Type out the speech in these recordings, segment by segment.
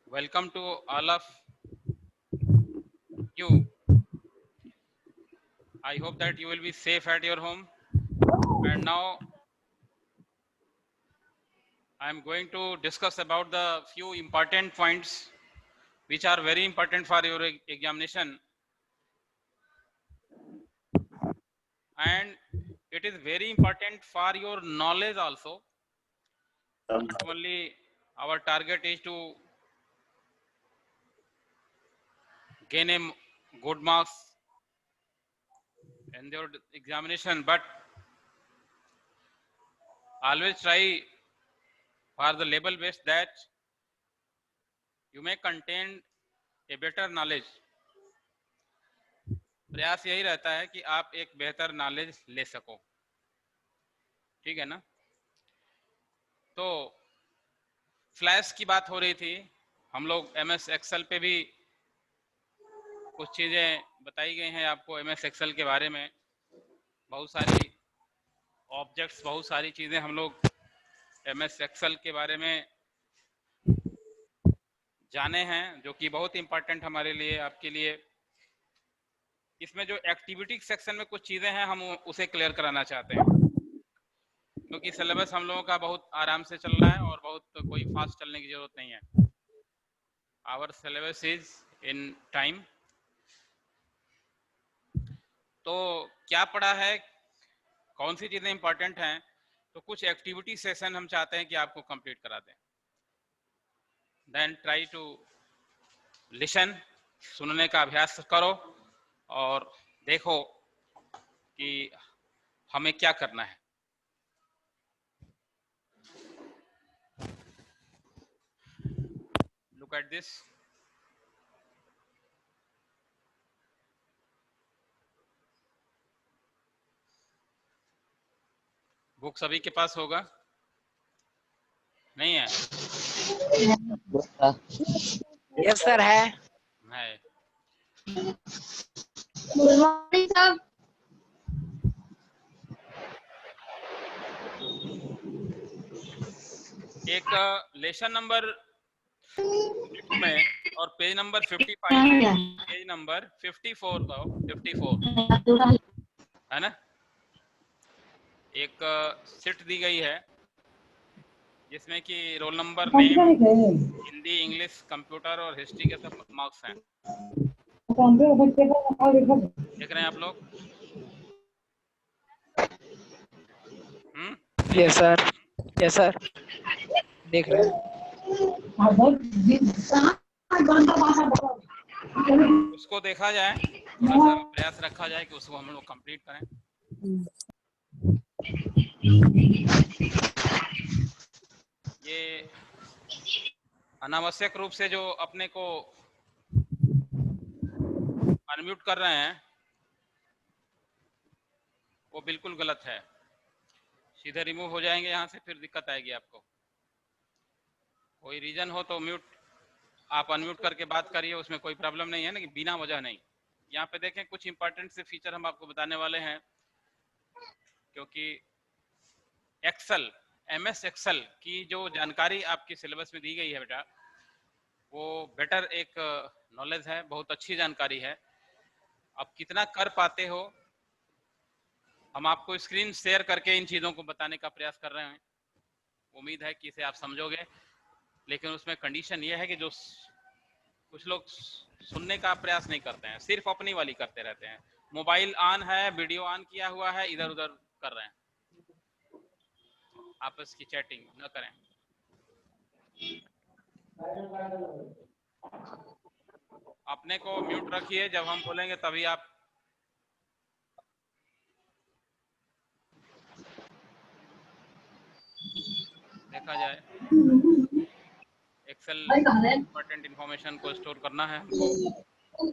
Welcome to all of you. I hope that you will be safe at your home. And now I am going to discuss about the few important points which are very important for your examination, and it is very important for your knowledge also. Not only our target is to gain a good marks in your examination, but always try for the level best that you may contain a better knowledge. प्रयास यही रहता है कि आप एक बेहतर knowledge ले सको, ठीक है ना। तो फ्लैश की बात हो रही थी, हम लोग एमएस एक्सेल पे भी कुछ चीज़ें बताई गई हैं आपको एमएस एक्सेल के बारे में। बहुत सारी ऑब्जेक्ट्स, बहुत सारी चीज़ें हम लोग एमएस एक्सेल के बारे में जाने हैं, जो कि बहुत इंपॉर्टेंट हमारे लिए, आपके लिए। इसमें जो एक्टिविटी सेक्शन में कुछ चीज़ें हैं, हम उसे क्लियर कराना चाहते हैं, क्योंकि सिलेबस हम लोगों का बहुत आराम से चल रहा है और बहुत कोई फास्ट चलने की जरूरत नहीं है। Our syllabus is in time. तो क्या पढ़ा है, कौन सी चीज़ें इंपॉर्टेंट हैं, तो कुछ एक्टिविटी सेशन हम चाहते हैं कि आपको कंप्लीट करा दें। देन ट्राई टू लिसन, सुनने का अभ्यास करो और देखो कि हमें क्या करना है। Look at this. बुक सभी के पास होगा, नहीं है? यस सर है। Good morning sir. एक लेसन नंबर 52 में और पेज नंबर 55, पेज नंबर 54 है ना, एक सीट दी गई है जिसमें कि roll number, name, Hindi, English, computer और हिस्ट्री के सब मार्क्स हैं। देख रहे हैं आप लोग? यस सर, यस सर, देख रहे हैं। उसको देखा जाए, थोड़ा सा प्रयास रखा जाए कि उसको हम लोग कंप्लीट करें। ये अनावश्यक रूप से जो अपने को अनम्यूट कर रहे हैं वो बिल्कुल गलत है। सीधे रिमूव हो जाएंगे यहाँ से, फिर दिक्कत आएगी आपको। कोई रीजन हो तो म्यूट, आप अनम्यूट करके बात करिए, उसमें कोई प्रॉब्लम नहीं है ना, कि बिना वजह नहीं। यहाँ पे देखें, कुछ इंपॉर्टेंट से फीचर हम आपको बताने वाले हैं, क्योंकि एक्सेल, एमएस एक्सेल की जो जानकारी आपकी सिलेबस में दी गई है बेटा, वो बेटर एक नॉलेज है, बहुत अच्छी जानकारी है। अब कितना कर पाते हो, हम आपको स्क्रीन शेयर करके इन चीज़ों को बताने का प्रयास कर रहे हैं। उम्मीद है कि इसे आप समझोगे, लेकिन उसमें कंडीशन ये है कि जो कुछ लोग सुनने का प्रयास नहीं करते हैं, सिर्फ अपनी वाली करते रहते हैं। मोबाइल ऑन है, वीडियो ऑन किया हुआ है, इधर उधर कर रहे हैं। आपस की चैटिंग न करें। अपने को म्यूट रखिए, जब हम बोलेंगे तभी आप। देखा जाए, एक्सेल इंपॉर्टेंट इंफॉर्मेशन को स्टोर करना है हमको।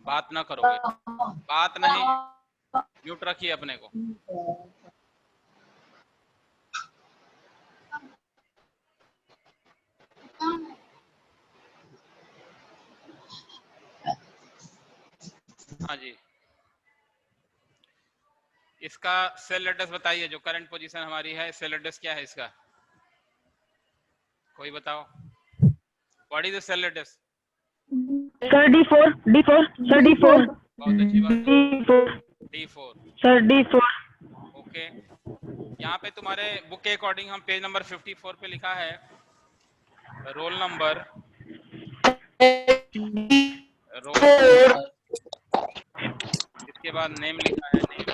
बात ना करोगे, बात नहीं, म्यूट रखिए अपने को। हाँ जी, इसका सेल एड्रेस बताइए, जो करंट पोजीशन हमारी है, सेल एड्रेस क्या है इसका, कोई बताओ। What is the cell address? Sir D4 sir D4 बहुत अच्छी बात है, D4 D4। Sir D4। Okay, यहाँ पे तुम्हारे बुक के अकॉर्डिंग हम पेज नंबर 54 पे लिखा है रोल नंबर, इसके बाद नेम लिखा है, नेम,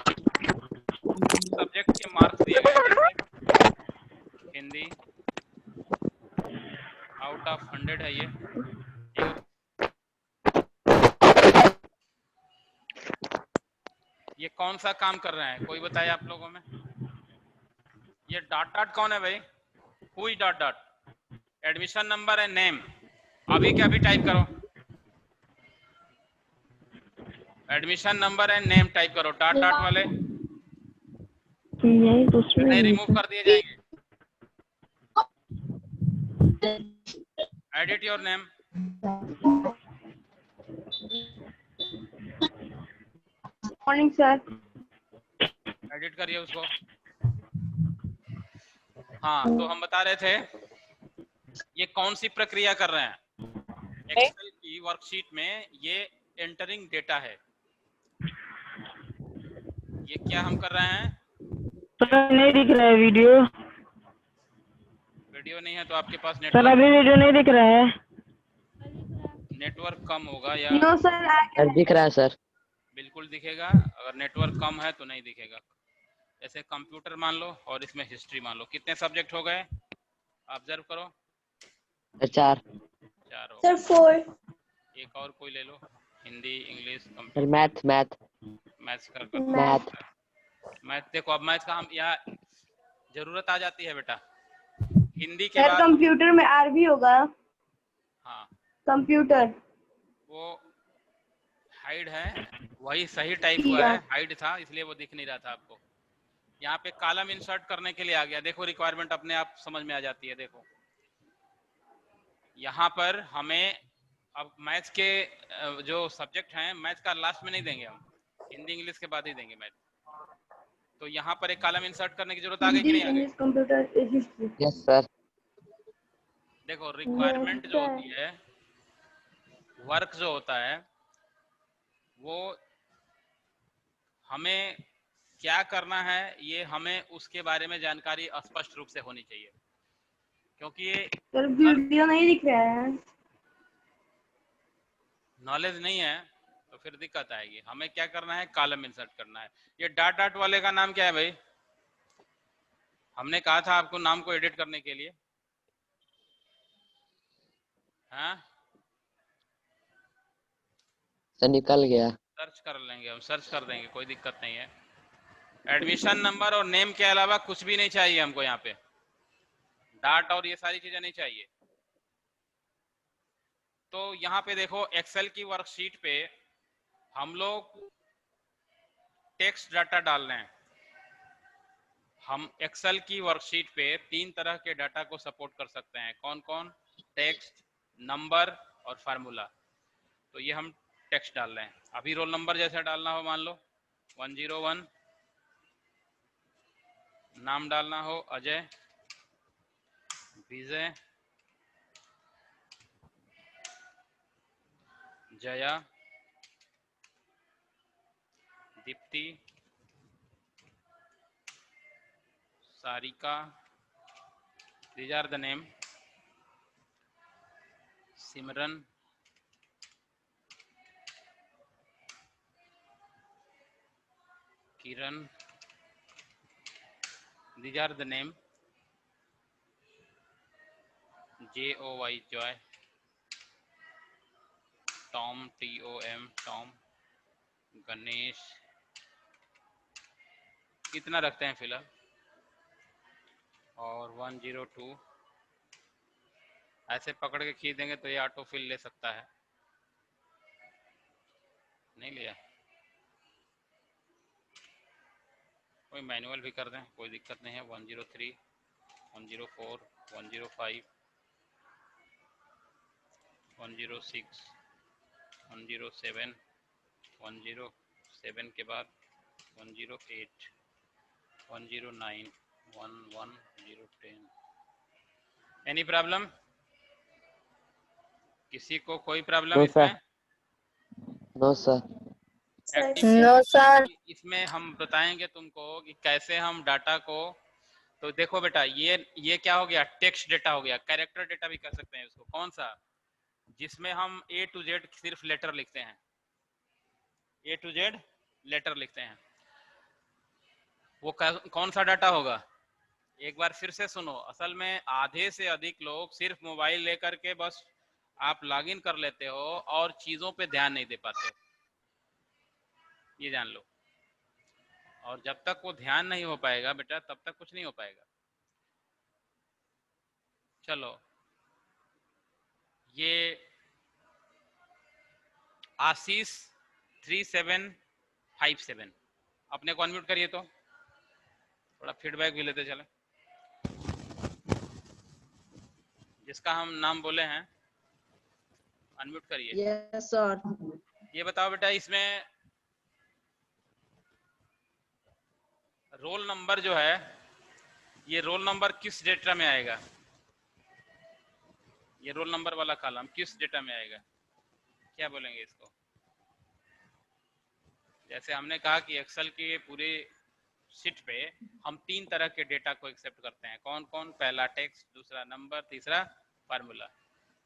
सब्जेक्ट के मार्क्स दिए गए जैसे हिंदी आउट ऑफ 100 है ये कौन सा काम कर रहे हैं कोई बताए आप लोगों में? ये डॉट डॉट कौन है भाई? Who is dot dot? Admission number and name. अभी क्या अभी टाइप करो, admission number and name type करो। डॉट डॉट वाले नहीं, रिमूव कर दिए जाएंगे। Edit your name, morning sir. Edit करिए उसको। हाँ, तो हम बता रहे थे ये कौन सी प्रक्रिया कर रहे हैं एक्सेल की वर्कशीट में। ये एंटरिंग डेटा है। ये क्या हम कर रहे हैं? सर नहीं दिख रहा है वीडियो। वीडियो नहीं है तो आपके पास सर नेटवर्क, अभी वीडियो नहीं दिख रहा है। नेटवर्क कम होगा या नो सर दिख रहा है सर। बिल्कुल दिखेगा। अगर नेटवर्क कम है तो नहीं दिखेगा। जैसे कंप्यूटर मान लो और इसमें हिस्ट्री मान लो, कितने सब्जेक्ट हो गए ऑब्जर्व करो? 4 4 हो सर गए। 4 एक और कोई ले लो, Hindi, English, sir. Computer, math maths कर मैथ मैथ। देखो अब मैथ का हम यहाँ जरूरत आ जाती है बेटा। हिंदी के सर बाद कंप्यूटर में आर भी होगा। हाँ, कंप्यूटर वो हाइड है, वही सही टाइप हुआ है, हाइड था इसलिए वो दिख नहीं रहा था आपको। यहाँ पे कॉलम इंसर्ट करने के लिए आ गया। देखो रिक्वायरमेंट अपने आप समझ में आ जाती है। देखो यहाँ पर हमें अब मैथ्स के जो सब्जेक्ट हैं, मैथ्स का लास्ट में नहीं देंगे हम, हिंदी इंग्लिश के बाद ही देंगे मैथ। तो यहाँ पर एक कॉलम इंसर्ट करने की जरूरत आ गई कि नहीं आ गई? Computer history. Yes sir. देखो रिक्वायरमेंट जो होती है, वर्क जो होता है, वो हमें क्या करना है ये हमें उसके बारे में जानकारी स्पष्ट रूप से होनी चाहिए, क्योंकि ये सर वीडियो नहीं दिख रहा है। नॉलेज नहीं है तो फिर दिक्कत आएगी। हमें क्या करना है, कॉलम इंसर्ट करना है। ये डॉट डॉट वाले का नाम क्या है भाई? हमने कहा था आपको नाम को एडिट करने के लिए। हाँ, सर निकल गया। सर्च कर लेंगे हम, सर्च कर देंगे, कोई दिक्कत नहीं है। एडमिशन नंबर और नेम के अलावा कुछ भी नहीं चाहिए हमको यहाँ पे, डाट और ये सारी चीजें नहीं चाहिए। तो यहाँ पे देखो एक्सेल की वर्कशीट पे हम लोग टेक्स्ट डाटा डाल रहे हैं। हम एक्सेल की वर्कशीट पे 3 तरह के डाटा को सपोर्ट कर सकते हैं। कौन कौन? टेक्स्ट, नंबर और फार्मूला। तो ये हम टेक्स्ट डाल रहे हैं। अभी रोल नंबर जैसा डालना हो, मान लो 101, नाम डालना हो Ajay, Vijay, Jaya, Deepti, Sarika, these are the name, Simran, Kiran, these are the name, JOY joy, Tom TOM Tom, Ganesh. कितना रखते हैं फिलहाल? और 102 ऐसे पकड़ के खींच देंगे तो ये ऑटो फिल ले सकता है। नहीं लिया, कोई मैनुअल भी कर दें, कोई दिक्कत नहीं है। 103, 104, 105, 106, 107, 107 के बाद 108, 109, 11, 010। Any problem? किसी को कोई प्रॉब्लम नो इसमें? No sir. Activity no sir. इसमें हम बताएंगे तुमको कि कैसे हम डाटा को, तो देखो बेटा ये क्या हो गया, टेक्स्ट डेटा हो गया, कैरेक्टर डेटा भी कह सकते हैं उसको। कौन सा? जिसमें हम A to Z सिर्फ लेटर लिखते हैं, A to Z लेटर लिखते हैं, वो कौन सा डाटा होगा? एक बार फिर से सुनो, असल में आधे से अधिक लोग सिर्फ मोबाइल लेकर के बस आप लॉगिन कर लेते हो और चीजों पे ध्यान नहीं दे पाते हो, ये जान लो। और जब तक वो ध्यान नहीं हो पाएगा बेटा तब तक कुछ नहीं हो पाएगा। चलो, ये आशीष 3757 अपने को अनम्यूट करिए, तो थोड़ा फीडबैक भी लेते चले। जिसका हम नाम बोले हैं अनम्यूट करिए। Yes sir. ये बताओ बेटा, इसमें रोल नंबर जो है, ये रोल नंबर किस डेटा में आएगा? ये रोल नंबर वाला कॉलम किस डेटा में आएगा? क्या बोलेंगे इसको? जैसे हमने कहा कि एक्सेल के पूरे शीट पे हम 3 तरह के डेटा को एक्सेप्ट करते हैं। कौन कौन? पहला टेक्स्ट, दूसरा नंबर, तीसरा फार्मूला।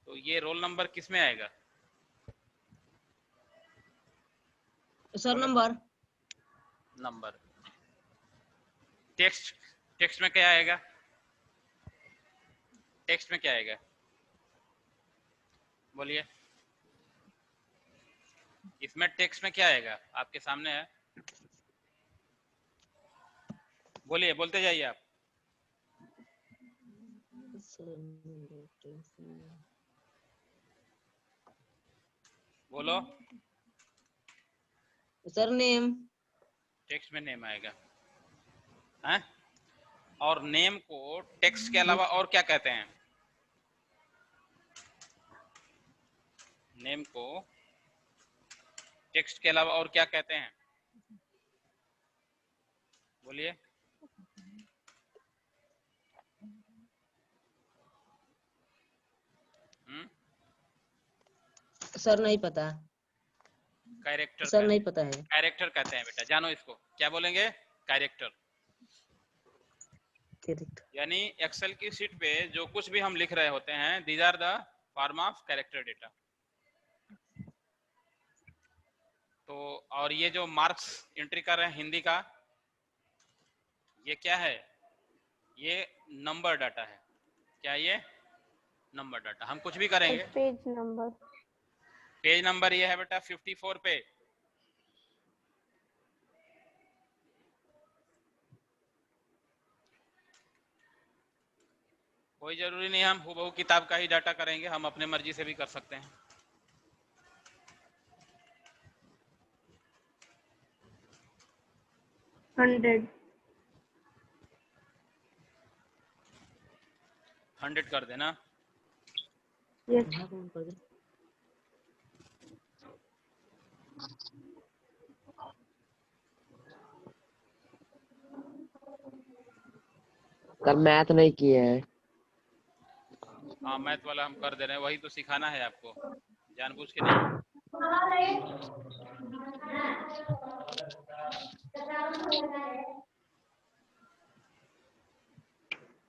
तो ये रोल नंबर किस में आएगा? Sir number. नंबर। टेक्स्ट में क्या आएगा? टेक्स्ट में क्या आएगा? बोलिए, इसमें टेक्स्ट में क्या आएगा? आपके सामने है, बोलिए, बोलते जाइए आप। बोलो। Sir name. टेक्स्ट में नेम आएगा है? और नेम को टेक्स्ट के अलावा और क्या कहते हैं? नेम को टेक्स्ट के अलावा और क्या कहते हैं? बोलिए। सर नहीं पता। कैरेक्टर। सर नहीं पता है। कैरेक्टर कहते हैं बेटा, जानो इसको। क्या बोलेंगे? कैरेक्टर। यानी एक्सेल की शीट पे जो कुछ भी हम लिख रहे होते हैं, these are the form of character data. तो और ये जो मार्क्स एंट्री कर रहे हैं हिंदी का, ये क्या है? ये नंबर डाटा है। क्या ये? Number data. हम कुछ भी करेंगे। Page number. पेज नंबर ये है बेटा 54 पे। कोई जरूरी नहीं हम हूबहू किताब का ही डाटा करेंगे, हम अपने मर्जी से भी कर सकते हैं। हंड्रेड 100 कर देना। यस। कल मैथ नहीं किए हैं। हाँ, मैथ वाला हम कर दे रहे हैं, वही तो सिखाना है आपको, जानबूझ के नहीं।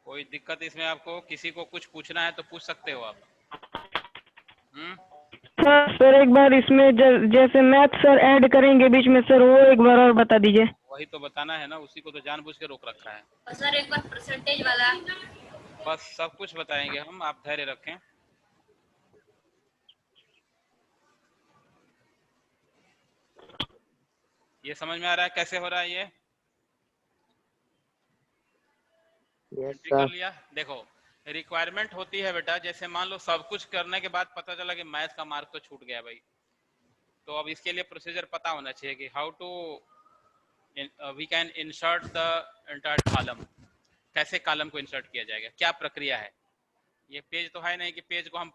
कोई दिक्कत इसमें? आपको किसी को कुछ पूछना है तो पूछ सकते हो आप। सर एक बार इसमें जैसे मैथ सर ऐड करेंगे बीच में सर, वो एक बार और बता दीजिए। वही तो बताना है ना, उसी को तो जानबूझ के रोक रखा है। और सर एक बार परसेंटेज वाला। बस सब कुछ बताएंगे हम, आप धैर्य रखें। ये समझ में आ रहा है कैसे हो रहा है? ये एंट्री कर लिया। देखो, रिक्वायरमेंट होती है बेटा, जैसे मान लो सब कुछ करने के बाद पता चला कि मैथ का मार्क तो छूट गया भाई, तो अब इसके लिए प्रोसीजर पता होना चाहिए कि how to we can insert the entire column. कैसे कॉलम को इंसर्ट किया जाएगा, क्या प्रक्रिया है? ये पेज तो है नहीं कि पेज को हम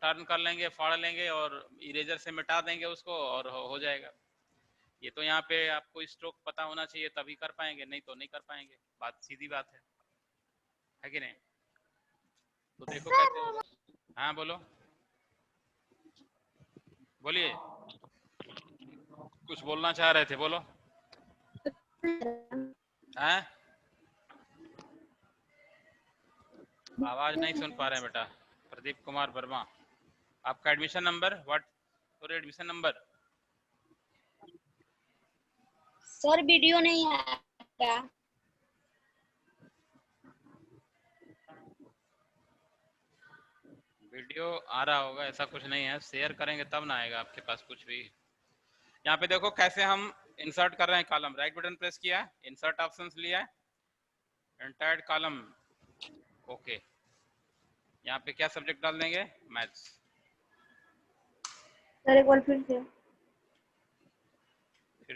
टर्न कर लेंगे, फाड़ लेंगे और इरेजर से मिटा देंगे उसको और हो जाएगा। ये तो यहाँ पे आपको स्ट्रोक पता होना चाहिए तभी कर पाएंगे, नहीं तो नहीं कर पाएंगे। बात सीधी बात है कि नहीं? तो देखो कैसे होगा। हाँ बोलो, बोलिए, कुछ बोलना चाह रहे थे, बोलो। हैं? आवाज नहीं सुन पा रहे हैं बेटा। प्रदीप कुमार वर्मा, आपका admission number, what your admission number? Sir video नहीं आया क्या? वीडियो आ रहा होगा, ऐसा कुछ नहीं है, शेयर करेंगे तब ना आएगा आपके पास कुछ भी। यहाँ पे देखो कैसे हम इंसर्ट कर रहे हैं कॉलम। राइट बटन प्रेस किया, इंसर्ट ऑप्शंस लिया, एंटायर कॉलम, ओके। यहाँ पे क्या सब्जेक्ट डाल देंगे? मैथ्स। सर एक बार फिर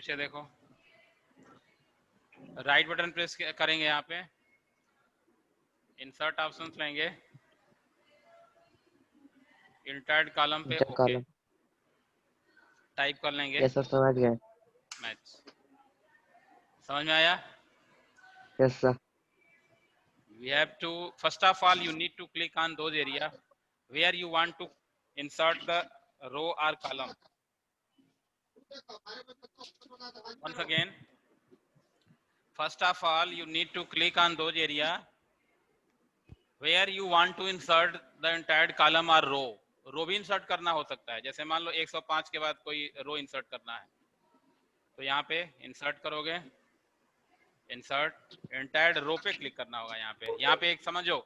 से देखो, राइट बटन प्रेस करेंगे, यहाँ पे इंसर्ट ऑप्शंस लेंगे, इंटर्ड कॉलम पे इंटर ओके कॉलम। टाइप कर लेंगे यस सर, समझ गए। मैथ्स। समझ में आया? Yes sir. We have to, first of all you need to click on those area where you want to insert the row or column. Once again, first of all you need to click on those area where you want to insert the entire column or row. रो भी insert करना हो सकता है, जैसे मान लो 105 के बाद कोई रो इंसर्ट करना है, तो यहाँ पे इंसर्ट करोगे, इंसर्ट एंटायर रो पे क्लिक करना होगा। यहाँ पे एक समझो,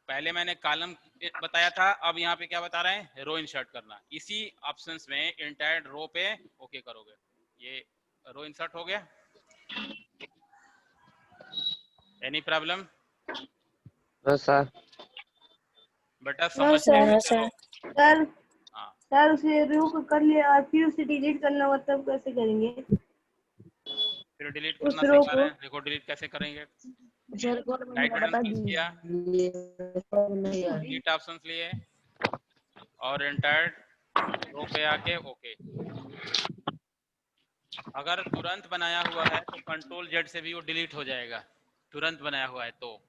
पहले मैंने कॉलम बताया था, अब यहाँ पे क्या बता रहे हैं? रो इंसर्ट करना। इसी ऑप्शंस में एंटायर रो पे ओके करोगे, ये रो इंसर्ट हो गया। Any problem? No sir. बेटा समझ सर हाँ, सर उसे रू कर लिया और फिर उसे डिलीट करना हो तब कैसे करेंगे? फिर डिलीट उस करना रो सिखा को रहे हैं, देखो डिलीट कैसे करेंगे। सर एक बार राइट बटन बता प्रेस किया, दीजिए, नहीं आ रही। डिलीट ऑप्शंस लिए और एंटायर रो पे आके ओके। अगर तुरंत बनाया हुआ है तो कंट्रोल जेड से भी वो डिलीट हो जाएगा, तुरंत बनाया हुआ है तो।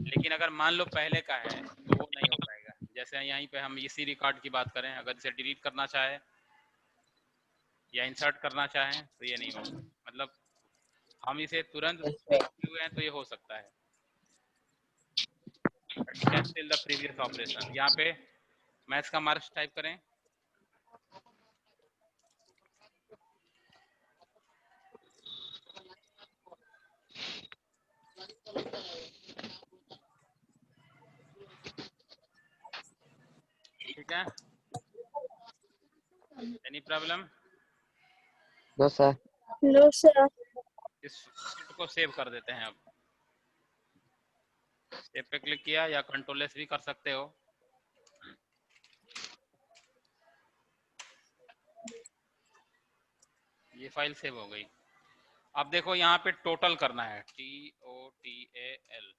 लेकिन अगर मान लो पहले का है तो वो नहीं हो पाएगा। जैसे यहीं पे हम इसी रिकॉर्ड की बात करें, अगर इसे डिलीट करना चाहे या इंसर्ट करना चाहें तो ये नहीं होगा। मतलब हम इसे तुरंत किए हुए हैं तो ये हो सकता है। कैंसिल द प्रीवियस ऑपरेशन, यहाँ पे मैथ्स का मार्क्स टाइप करें, ठीक है? Any problem? No sir. No sir. इस शीट को सेव कर देते हैं। अब सेव पे क्लिक किया या कंट्रोल एस भी कर सकते हो। ये फाइल सेव हो गई। अब देखो यहाँ पे टोटल करना है, TOTAL।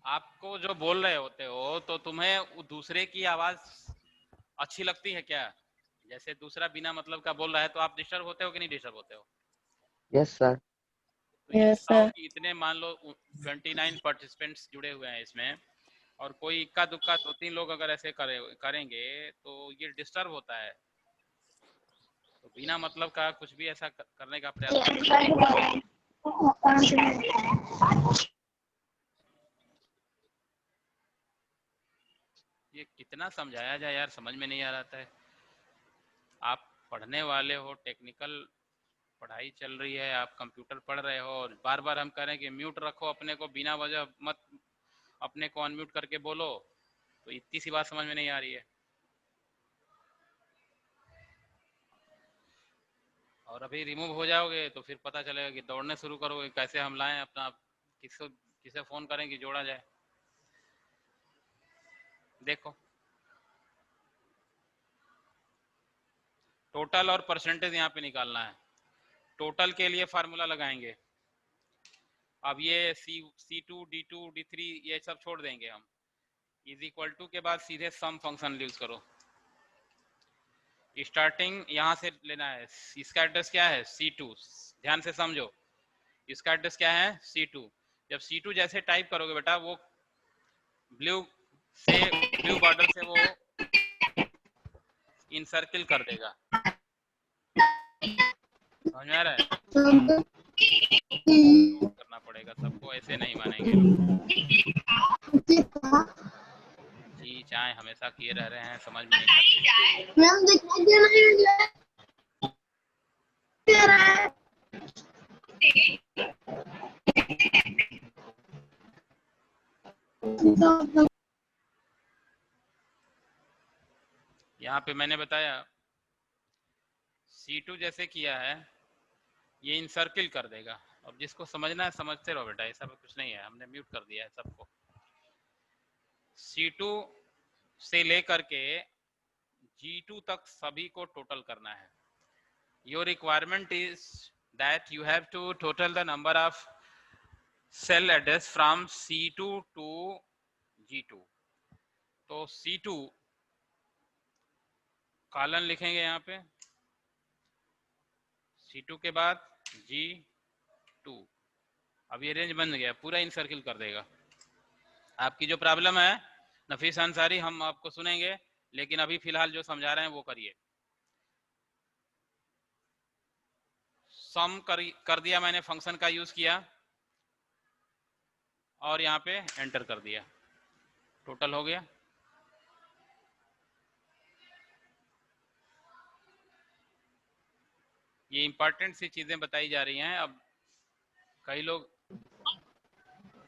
आपको जो बोल रहे होते हो तो तुम्हें दूसरे की आवाज अच्छी लगती है क्या? जैसे दूसरा बिना मतलब का बोल रहा है तो आप डिस्टर्ब होते हो कि नहीं डिस्टर्ब होते हो? Yes sir. तो ये बताओ कि इतने मान लो 29 पार्टिसिपेंट्स जुड़े हुए हैं इसमें, और कोई इक्का दुक्का 2-3 लोग अगर ऐसे करेंगे तो ये डिस्टर्ब होता है। तो बिना मतलब का कुछ भी ऐसा करने का प्रयास, ये कितना समझाया जाए यार, समझ में नहीं आ रहा है। आप पढ़ने वाले हो, टेक्निकल पढ़ाई चल रही है, आप कंप्यूटर पढ़ रहे हो, और बार बार हम कह रहे हैं कि म्यूट रखो अपने को, बिना वजह मत अपने को अनम्यूट करके बोलो, तो इतनी सी बात समझ में नहीं आ रही है। और अभी रिमूव हो जाओगे तो फिर पता चलेगा कि दौड़ने शुरू करोगे, कैसे हम लाएं अपना, किसे फोन करें कि जोड़ा जाए। देखो टोटल और परसेंटेज यहाँ पे निकालना है। टोटल के लिए फार्मूला लगाएंगे। अब ये C2 D2 D3 ये सब छोड़ देंगे हम। इज इक्वल टू के बाद सीधे सम फंक्शन यूज करो। स्टार्टिंग यहाँ से लेना है, इसका एड्रेस क्या है? C2। ध्यान से समझो, इसका एड्रेस क्या है C2। जब C2 जैसे टाइप करोगे बेटा वो ब्लू बॉर्डर से वो इन सर्किल कर देगा। समझ में आ रहा है? करना पड़ेगा सबको, ऐसे नहीं मानेंगे लोग। जी चाहे हमेशा किए रह रहे हैं, समझ में नहीं आती। मैम दिखाई दे रहा है। यहाँ पे मैंने बताया C2 जैसे किया है ये इन सर्किल कर देगा। अब जिसको समझना है समझते रहो बेटा, ऐसा कुछ नहीं है, हमने म्यूट कर दिया है सबको। C2 से लेकर के G2 तक सभी को टोटल करना है। Your requirement is that you have to total the number of cell address from C2 to G2। तो C2 कॉलन लिखेंगे यहाँ पे, C2 के बाद G2। अब ये रेंज बन गया, पूरा इन सर्किल कर देगा। आपकी जो प्रॉब्लम है नफीस अंसारी, हम आपको सुनेंगे, लेकिन अभी फिलहाल जो समझा रहे हैं वो करिए। सम कर दिया मैंने, फंक्शन का यूज किया और यहाँ पे एंटर कर दिया, टोटल हो गया। ये इंपॉर्टेंट सी चीजें बताई जा रही हैं। अब कई लोग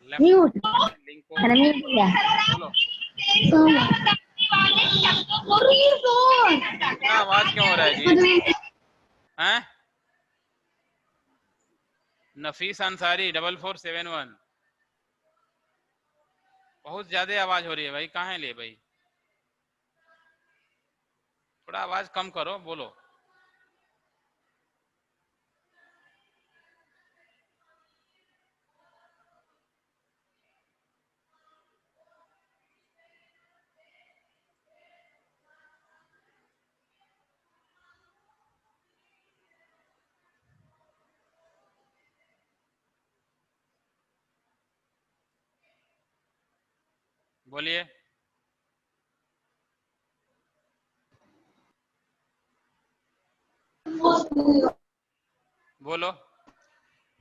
लिंक को बोलो, इतना आवाज क्यों हो रहा है जी? हैं? नफीस अंसारी 4471, बहुत ज्यादा आवाज हो रही है भाई, कहाँ है ले भाई? थोड़ा आवाज कम करो, बोलो। बोलिए। बोलो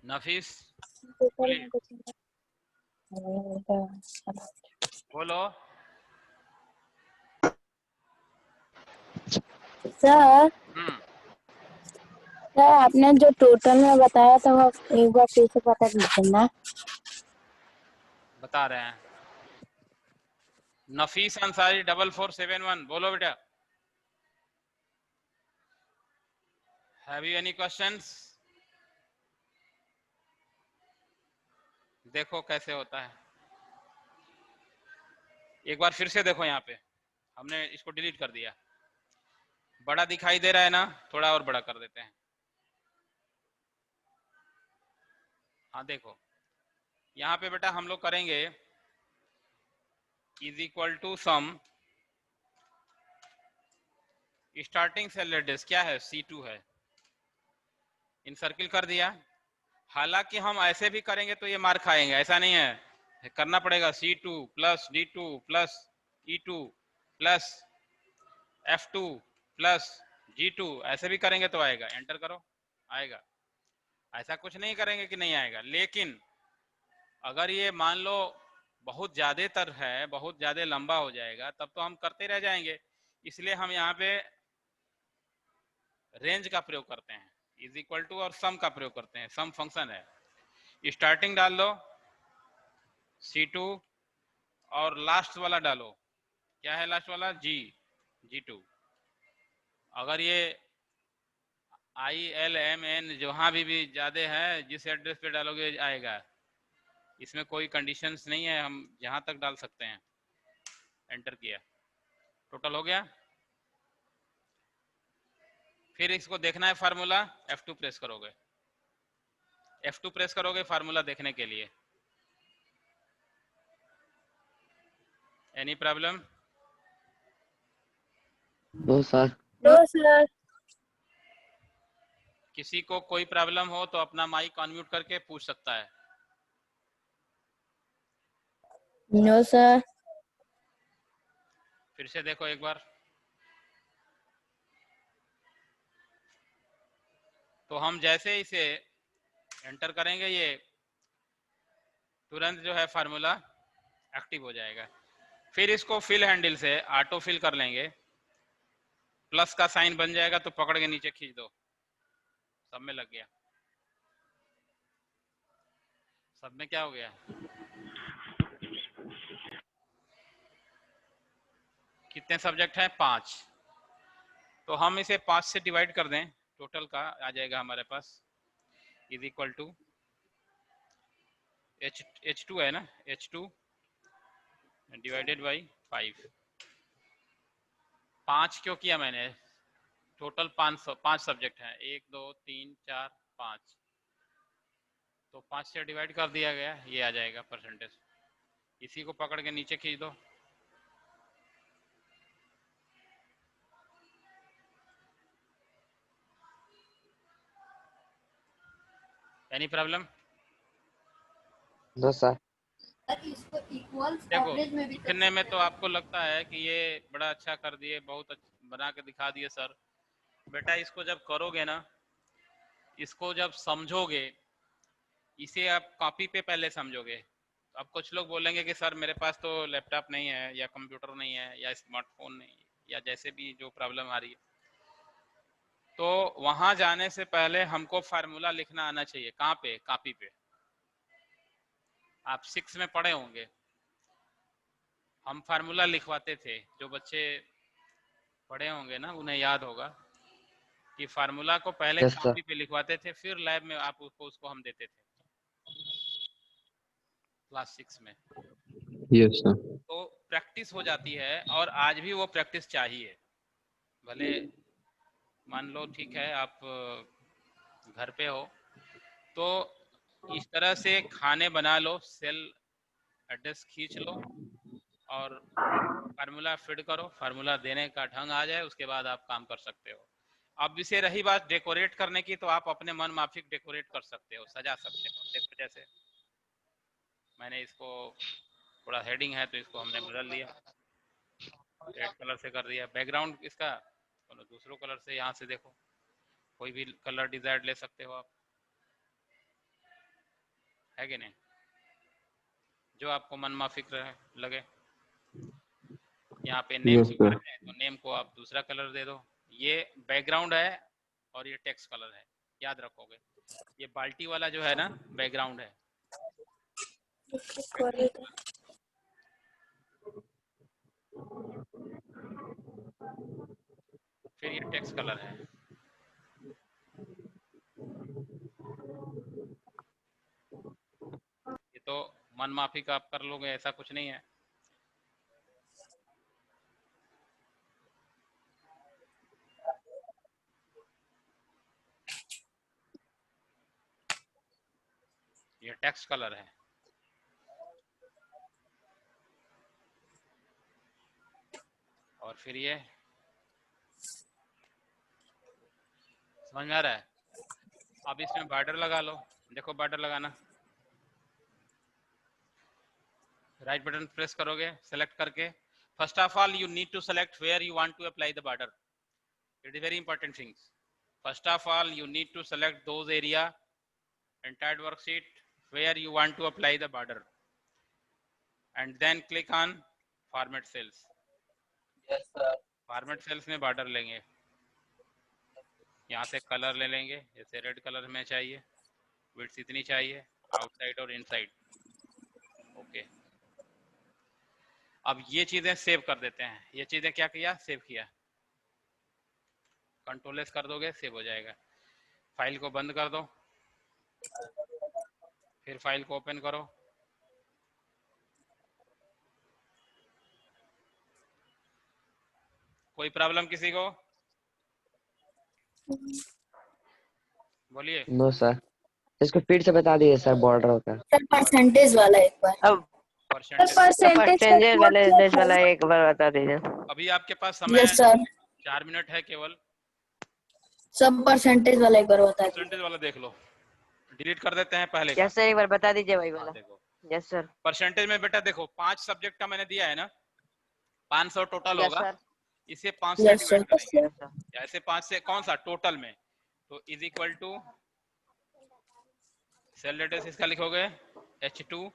नफीस, बोलिए, बोलो। सर सर आपने जो टोटल में बताया था वो एक बार फिर से पता कीजिए ना। बता रहे हैं। नफीस अंसारी 4471, बोलो बेटा। Have you any questions? देखो कैसे होता है, एक बार फिर से देखो। यहाँ पे हमने इसको डिलीट कर दिया, बड़ा दिखाई दे रहा है ना, थोड़ा और बड़ा कर देते हैं। हाँ देखो यहाँ पे बेटा हम लोग करेंगे is equal to sum, starting cell address क्या है C2 है, इन सर्किल कर दिया। हालांकि हम ऐसे भी करेंगे तो ये मार खाएंगे, ऐसा नहीं है, करना पड़ेगा C2 plus D2 plus E2 plus F2 plus G2, ऐसे भी करेंगे तो आएगा। एंटर करो, आएगा। ऐसा कुछ नहीं करेंगे कि नहीं आएगा, लेकिन अगर ये मान लो बहुत ज्यादातर है, बहुत ज्यादा लंबा हो जाएगा, तब तो हम करते रह जाएंगे। इसलिए हम यहाँ पे रेंज का प्रयोग करते हैं, इज इक्वल टू और सम का प्रयोग करते हैं। सम फंक्शन है, स्टार्टिंग डाल दो C2 और लास्ट वाला डालो, क्या है लास्ट वाला G2। अगर ये ILMN जहाँ भी ज्यादा है, जिस एड्रेस पे डालोगे आएगा, इसमें कोई कंडीशंस नहीं है, हम जहां तक डाल सकते हैं। एंटर किया, टोटल हो गया। फिर इसको देखना है फार्मूला, F2 प्रेस करोगे, F2 प्रेस करोगे फार्मूला देखने के लिए। Any problem? No sir. No sir. किसी को कोई प्रॉब्लम हो तो अपना माइक अनम्यूट करके पूछ सकता है। No sir. फिर से देखो एक बार। तो हम जैसे इसे एंटर करेंगे ये तुरंत जो है फार्मूला एक्टिव हो जाएगा। फिर इसको फिल हैंडल से ऑटो फिल कर लेंगे, प्लस का साइन बन जाएगा तो पकड़ के नीचे खींच दो, सब में लग गया। सब में क्या हो गया? कितने सब्जेक्ट हैं? 5। तो हम इसे 5 से डिवाइड कर दें, टोटल का आ जाएगा हमारे पास इज इक्वल टू H2 है ना, H2 डिवाइडेड बाई 5। 5 क्यों किया मैंने? टोटल 5 सब्जेक्ट हैं, 1 2 3 4 5, तो 5 से डिवाइड कर दिया गया, ये आ जाएगा परसेंटेज। इसी को पकड़ के नीचे खींच दो। Any problem? No sir. देखो लिखने में तो आपको लगता है कि ये बड़ा अच्छा कर दिए, बहुत अच्छा बना के दिखा दिए सर। बेटा इसको जब करोगे ना, इसको जब समझोगे, इसे आप कॉपी पे पहले समझोगे। अब कुछ लोग बोलेंगे कि सर मेरे पास तो लैपटॉप नहीं है, या कंप्यूटर नहीं है, या स्मार्टफोन नहीं, या जैसे भी जो प्रॉब्लम आ रही है, तो वहां जाने से पहले हमको फार्मूला लिखना आना चाहिए। कहाँ पे? कॉपी पे। आप 6 में पढ़े होंगे, हम फार्मूला लिखवाते थे। जो बच्चे पढ़े होंगे ना उन्हें याद होगा कि फार्मूला को पहले यस सर। कॉपी पे लिखवाते थे, फिर लैब में आप उसको हम देते थे क्लास 6 में। Yes sir. तो प्रैक्टिस हो जाती है, और आज भी वो प्रैक्टिस चाहिए। भले मान लो ठीक है आप घर पे हो, तो इस तरह से खाने बना लो, सेल एड्रेस खींच लो और फार्मूला फिट करो, फार्मूला देने का ढंग आ जाए, उसके बाद आप काम कर सकते हो। अब इसे रही बात डेकोरेट करने की, तो आप अपने मन माफिक डेकोरेट कर सकते हो, सजा सकते हो। देखो जैसे मैंने इसको थोड़ा हेडिंग है तो इसको हमने बदल दिया, रेड कलर से कर दिया। बैकग्राउंड इसका दूसरों कलर से, यहाँ से देखो कोई भी कलर डिजायर्ड ले सकते हो आप, है कि नहीं? जो आपको मन माफिक लगे। यहाँ पे नेम यस सर। है तो नेम को आप दूसरा कलर दे दो। ये बैकग्राउंड है और ये टेक्स्ट कलर है, याद रखोगे। ये बाल्टी वाला जो है ना बैकग्राउंड है, फिर ये टेक्स्ट कलर है। ये तो मन माफिक आप कर लोगे, ऐसा कुछ नहीं है। ये टेक्स्ट कलर है। और फिर ये समझ में आ रहा है? अब इसमें बॉर्डर लगा लो। देखो बॉर्डर लगाना, राइट बटन प्रेस करोगे, सेलेक्ट करके first of all you need to select where you want to apply the border. It is very important things. First of all you need to select those area entire worksheet where you want to apply the border, and then click on format cells. Yes sir. Format cells में border लेंगे, यहाँ से colour ले लेंगे, जैसे red colour में चाहिए, width इतनी चाहिए, आउटसाइड और इनसाइड। ओके, अब ये चीजें सेव कर देते हैं। ये चीजें क्या किया? सेव किया। कंट्रोल एस कर दोगे, सेव हो जाएगा। फाइल को बंद कर दो, फिर फाइल को ओपन करो। कोई प्रॉब्लम किसी को? बोलिए। No sir. इसको फिर से बता दीजिए सर बॉर्डर का। सर परसेंटेज वाला एक बार। अब परसेंटेज वाला एक बार बता दीजिए। अभी आपके पास समय यस सर। 4 मिनट है केवल। सब परसेंटेज वाला एक बार बता दीजिए। परसेंटेज वाला देख लो, डिलीट कर देते हैं पहले का। यस सर, एक बार बता दीजिए वही वाला। देखो यस सर। परसेंटेज में बेटा देखो 5 सब्जेक्ट का मैंने दिया है ना, 500 टोटल यस होगा, सर। इसे 5 से यस सर। डिवाइड करेंगे। Yes sir. ऐसे 5 से कौन सा टोटल में, तो is equal to cell radius इसका लिखोगे H2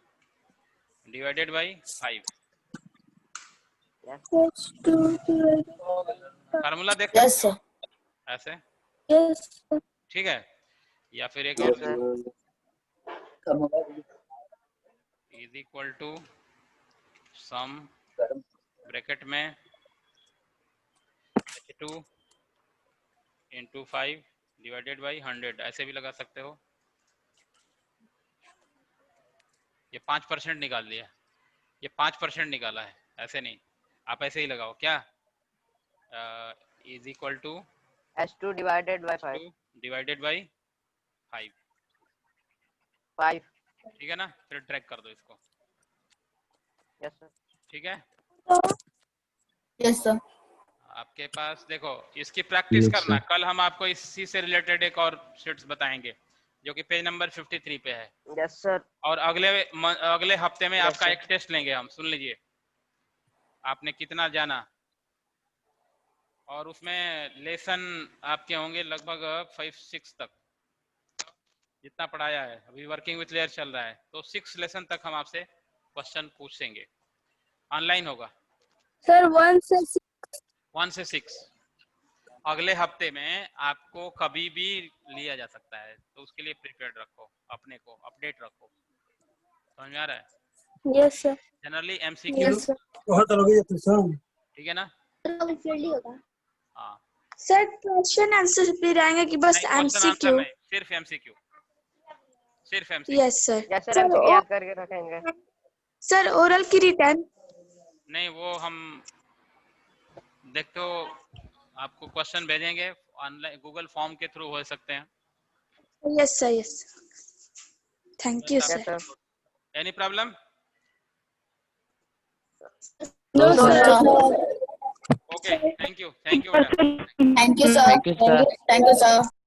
डिवाइडेड बाई 5। फार्मूला देख यस सकते हो सर। ऐसे, यस ठीक है। या फिर एक यस और sir. Is equal to sum bracket में H2 इंटू 5 डिवाइडेड बाई 100, ऐसे भी लगा सकते हो। ये 5% निकाल लिया, ये 5% निकाला है, ऐसे नहीं, आप ऐसे ही लगाओ क्या, is equal to H2 divided by 5। Divided by 5, 5। ठीक है ना। फिर ट्रैक कर दो इसको, यस सर। ठीक है। Yes sir. आपके पास देखो इसकी प्रैक्टिस करना, कल हम आपको इसी से रिलेटेड एक और शीट्स बताएंगे जो कि पेज नंबर 53 पे है। Yes sir. और अगले हफ्ते में Yes, आपका sir. एक टेस्ट लेंगे हम, सुन लीजिए आपने कितना जाना, और उसमें लेसन आपके होंगे लगभग 5-6 तक, जितना पढ़ाया है। अभी वर्किंग विथ लेयर चल रहा है, तो 6 लेसन तक हम आपसे क्वेश्चन पूछेंगे, ऑनलाइन होगा सर 1 से 6। अगले हफ्ते में आपको कभी भी लिया जा सकता है, तो उसके लिए प्रिपेयर्ड रखो, अपने को अपडेट रखो, समझ में आ रहा है। Yes sir. Generally MCQ, yes sir. ठीक है ना। हाँ, सर क्वेश्चन आंसर भी रहेंगे कि बस नहीं, क्वेश्चन आंसर एमसीक्यू? नहीं, सिर्फ MCQ, सिर्फ MCQ। Yes sir. Yes sir, MCQ याद करके रखेंगे। सर ओरल की रिटर्न? नहीं, वो हम देखते हो, आपको क्वेश्चन भेजेंगे ऑनलाइन, गूगल फॉर्म के थ्रू हो सकते हैं। Yes sir, yes. Thank you yes sir. Sir. Any problem? No sir. Okay, thank you बेटा। Thank you sir. Thank you sir. Thank you sir.